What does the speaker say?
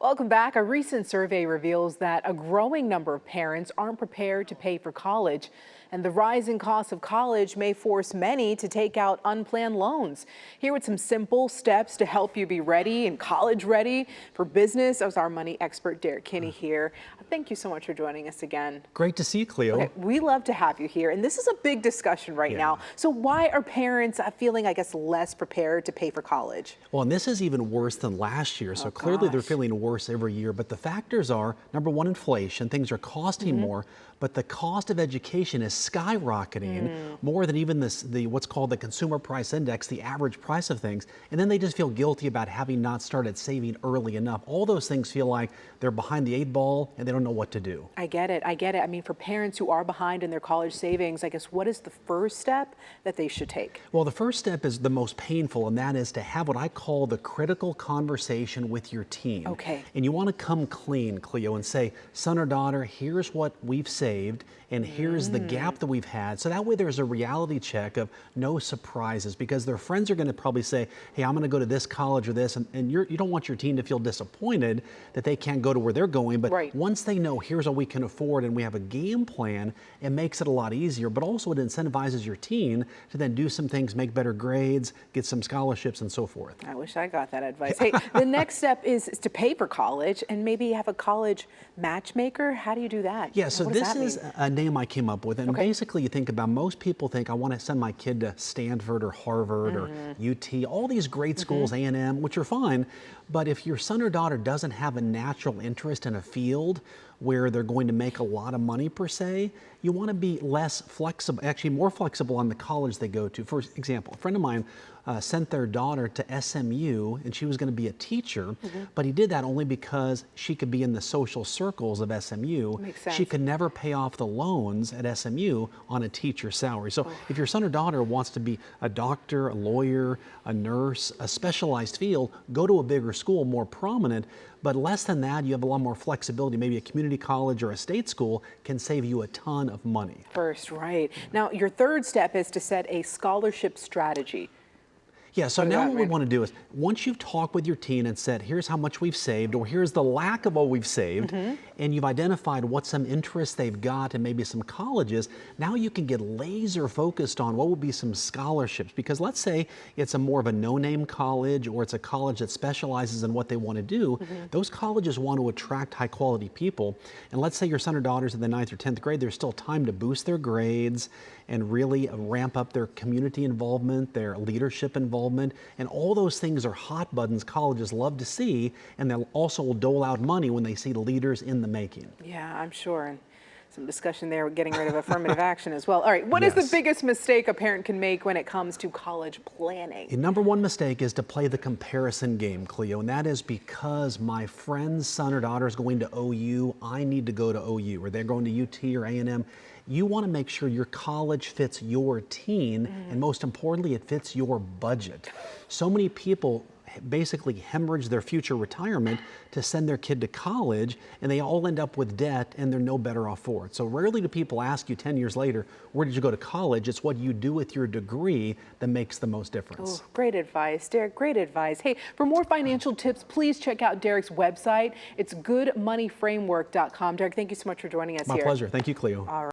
Welcome back. A recent survey reveals that a growing number of parents aren't prepared to pay for college, and the rising cost of college may force many to take out unplanned loans. Here with some simple steps to help you be ready and college ready for business. That was our money expert, Derek Kinney here. Thank you so much for joining us again. Great to see you, Cleo. Okay, we love to have you here, and this is a big discussion right now. So why are parents feeling, I guess, less prepared to pay for college? Well, and this is even worse than last year. So clearly they're feeling worse every year. But the factors are, number one, inflation. Things are costing more, but the cost of education is skyrocketing more than even the what's called the consumer price index, the average price of things. And then they just feel guilty about having not started saving early enough. All those things feel like they're behind the 8 ball and they don't know what to do. I get it. I get it. I mean, for parents who are behind in their college savings, I guess, what is the first step that they should take? Well, the first step is the most painful, and that is to have what I call the critical conversation with your teen. Okay. And you want to come clean, Cleo, and say, son or daughter, here's what we've saved, and here's the gap that we've had. So that way there's a reality check of no surprises, because their friends are going to probably say, hey, I'm going to go to this college or this, and you don't want your teen to feel disappointed that they can't go to where they're going. But once they know, here's what we can afford, and we have a game plan, it makes it a lot easier. But also it incentivizes your teen to then do some things, make better grades, get some scholarships, and so forth. I wish I got that advice. Hey, the next step is to pay for college and maybe have a college matchmaker. How do you do that? Yeah, so this is a name I came up with. And basically you think about, most people think, I want to send my kid to Stanford or Harvard or UT, all these great schools, A&M, which are fine. But if your son or daughter doesn't have a natural interest in a field where they're going to make a lot of money per se, you want to be less flexible, actually more flexible on the college they go to. For example, a friend of mine sent their daughter to SMU, and she was going to be a teacher, but he did that only because she could be in the social circles of SMU. Makes sense. She could never pay off the loans at SMU on a teacher's salary. So if your son or daughter wants to be a doctor, a lawyer, a nurse, a specialized field, go to a bigger school, more prominent. But less than that, you have a lot more flexibility. Maybe a community college or a state school can save you a ton of money. First, right. Now, your third step is to set a scholarship strategy. Yeah, so now what we want to do is, once you've talked with your teen and said, here's how much we've saved, or here's the lack of what we've saved, and you've identified what some interests they've got and maybe some colleges, now you can get laser focused on what would be some scholarships. Because let's say it's a more of a no-name college, or it's a college that specializes in what they want to do. Those colleges want to attract high-quality people. And let's say your son or daughter's in the 9th or 10th grade, there's still time to boost their grades and really ramp up their community involvement, their leadership involvement, and all those things are hot buttons colleges love to see, and they'll also dole out money when they see leaders in the making. Yeah, I'm sure. And some discussion there with getting rid of affirmative action as well. All right, what is the biggest mistake a parent can make when it comes to college planning? The number one mistake is to play the comparison game, Cleo, and that is because my friend's son or daughter is going to OU, I need to go to OU, or they're going to UT or A&M. You want to make sure your college fits your teen, and most importantly, it fits your budget. So many people basically hemorrhage their future retirement to send their kid to college, and they all end up with debt, and they're no better off for it. So rarely do people ask you 10 years later, where did you go to college? It's what you do with your degree that makes the most difference. Oh, great advice, Derek, great advice. Hey, for more financial tips, please check out Derek's website. It's goodmoneyframework.com. Derek, thank you so much for joining us here. My pleasure. Thank you, Cleo. All right.